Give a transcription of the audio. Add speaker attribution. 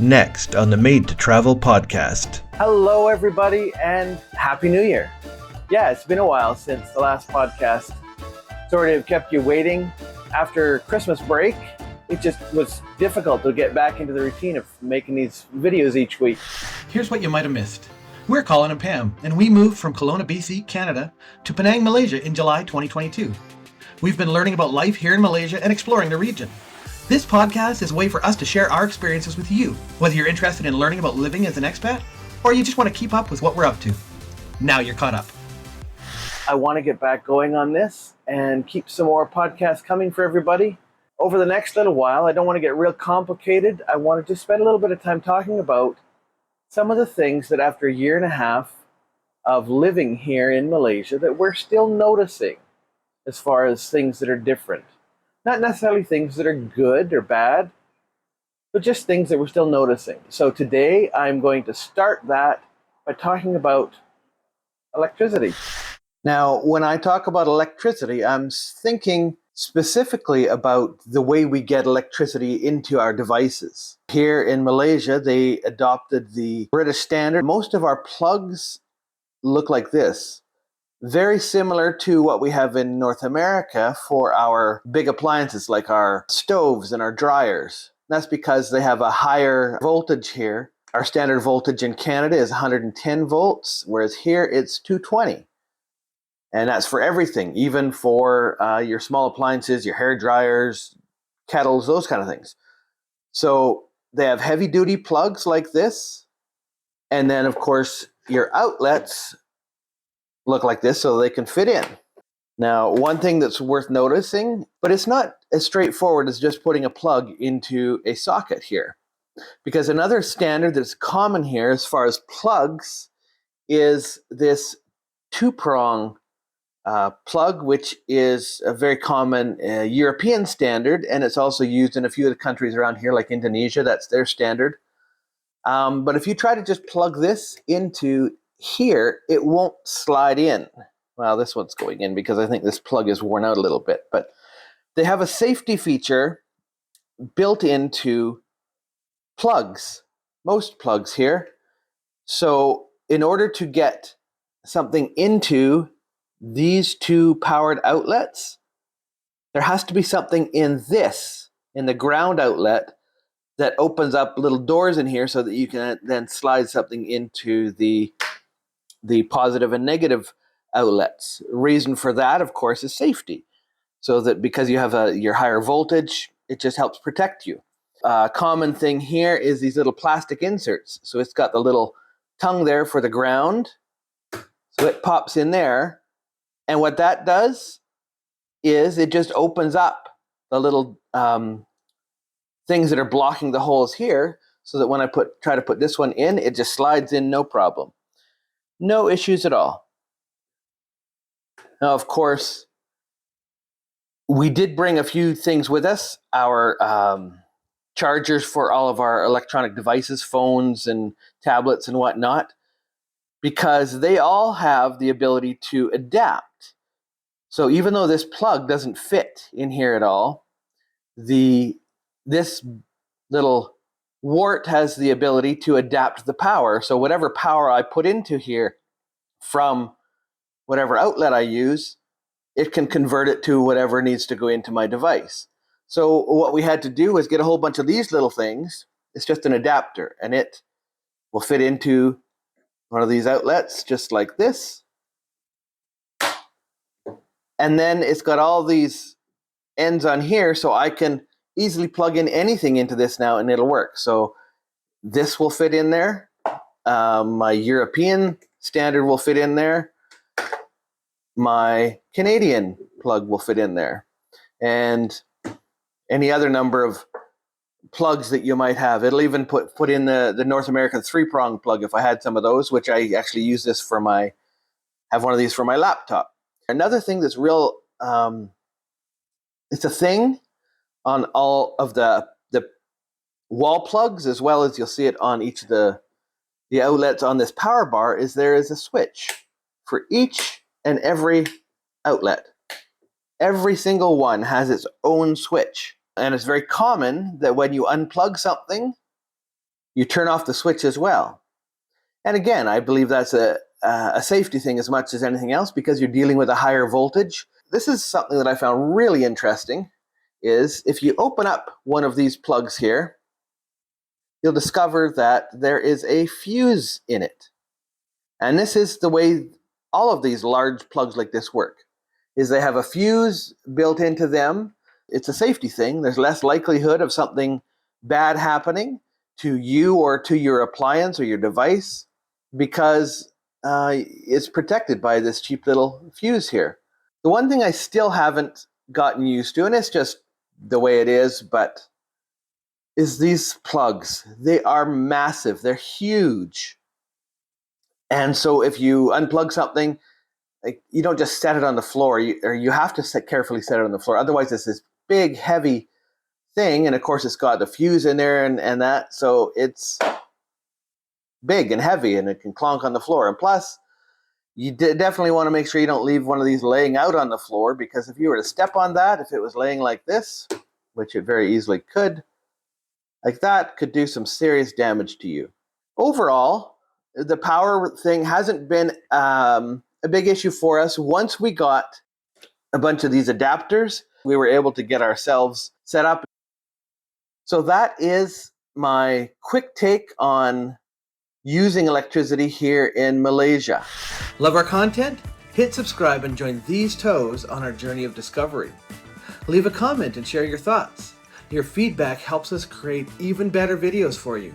Speaker 1: Next on the Made to Travel podcast.
Speaker 2: Hello, everybody, and Happy New Year. Yeah, it's been a while since the last podcast sort of kept you waiting. After Christmas break, it just was difficult to get back into the routine of making these videos each week.
Speaker 3: Here's what you might have missed. We're Colin and Pam, and we moved from Kelowna, BC, Canada, to Penang, Malaysia in July 2022. We've been learning about life here in Malaysia and exploring the region. This podcast is a way for us to share our experiences with you, whether you're interested in learning about living as an expat, or you just want to keep up with what we're up to. Now you're caught up.
Speaker 2: I want to get back going on this and keep some more podcasts coming for everybody. Over the next little while, I don't want to get real complicated. I wanted to spend a little bit of time talking about some of the things that after a year and a half of living here in Malaysia that we're still noticing as far as things that are different. Not necessarily things that are good or bad, but just things that we're still noticing. So today I'm going to start that by talking about electricity. Now, when I talk about electricity, I'm thinking specifically about the way we get electricity into our devices. Here in Malaysia, they adopted the British standard. Most of our plugs look like this. Very similar to what we have in North America for our big appliances like our stoves and our dryers. That's because they have a higher voltage here. Our standard voltage in Canada is 110 volts, whereas here it's 220. And that's for everything, even for your small appliances, your hair dryers, kettles, those kind of things. So they have heavy duty plugs like this. And then, of course, your outlets look like this so they can fit in. Now, one thing that's worth noticing, but it's not as straightforward as just putting a plug into a socket here. Because another standard that's common here as far as plugs is this two-prong plug, which is a very common European standard, and it's also used in a few of the countries around here, like Indonesia. That's their standard. But if you try to just plug this into here, it won't slide in. Well, this one's going in because I think this plug is worn out a little bit. But they have a safety feature built into plugs, most plugs here. So in order to get something into these two powered outlets, there has to be something in the ground outlet, that opens up little doors in here so that you can then slide something into the positive and negative outlets. Reason for that, of course, is safety. So that because you have your higher voltage, it just helps protect you. Common thing here is these little plastic inserts. So it's got the little tongue there for the ground. So it pops in there. And what that does is it just opens up the little things that are blocking the holes here, so that when I try to put this one in, it just slides in no problem. No issues at all. Now, of course, we did bring a few things with us. Our chargers for all of our electronic devices, phones and tablets and whatnot, because they all have the ability to adapt. So even though this plug doesn't fit in here at all, this little wart has the ability to adapt the power. So whatever power I put into here from whatever outlet I use, it can convert it to whatever needs to go into my device. So what we had to do was get a whole bunch of these little things. It's just an adapter, and it will fit into one of these outlets just like this. And then it's got all these ends on here, so I can easily plug in anything into this now and it'll work. So this will fit in there. My European standard will fit in there. My Canadian plug will fit in there. And any other number of plugs that you might have. It'll even put in the North American 3-prong plug if I had some of those, which I actually use this have one of these for my laptop. Another thing that's real, it's a thing on all of the wall plugs, as well as you'll see it on each of the outlets on this power bar, is there is a switch for each and every outlet. Every single one has its own switch. And it's very common that when you unplug something, you turn off the switch as well. And again, I believe that's a safety thing as much as anything else, because you're dealing with a higher voltage. This is something that I found really interesting, is if you open up one of these plugs here, you'll discover that there is a fuse in it. And this is the way all of these large plugs like this work, is they have a fuse built into them. It's a safety thing. There's less likelihood of something bad happening to you or to your appliance or your device, because it's protected by this cheap little fuse here. The one thing I still haven't gotten used to, and it's just the way it is, but is these plugs. They are massive. They're huge. And so if you unplug something, like, you don't just set it on the floor, or you have to carefully set it on the floor. Otherwise, it's this big, heavy thing. And of course, it's got the fuse in there and that. So it's big and heavy, and it can clonk on the floor. And plus, you definitely want to make sure you don't leave one of these laying out on the floor, because if you were to step on that, if it was laying like this, which it very easily could, like that, could do some serious damage to you. Overall, the power thing hasn't been a big issue for us. Once we got a bunch of these adapters, we were able to get ourselves set up. So that is my quick take on using electricity here in Malaysia.
Speaker 3: Love our content? Hit subscribe and join these toes on our journey of discovery. Leave a comment and share your thoughts. Your feedback helps us create even better videos for you.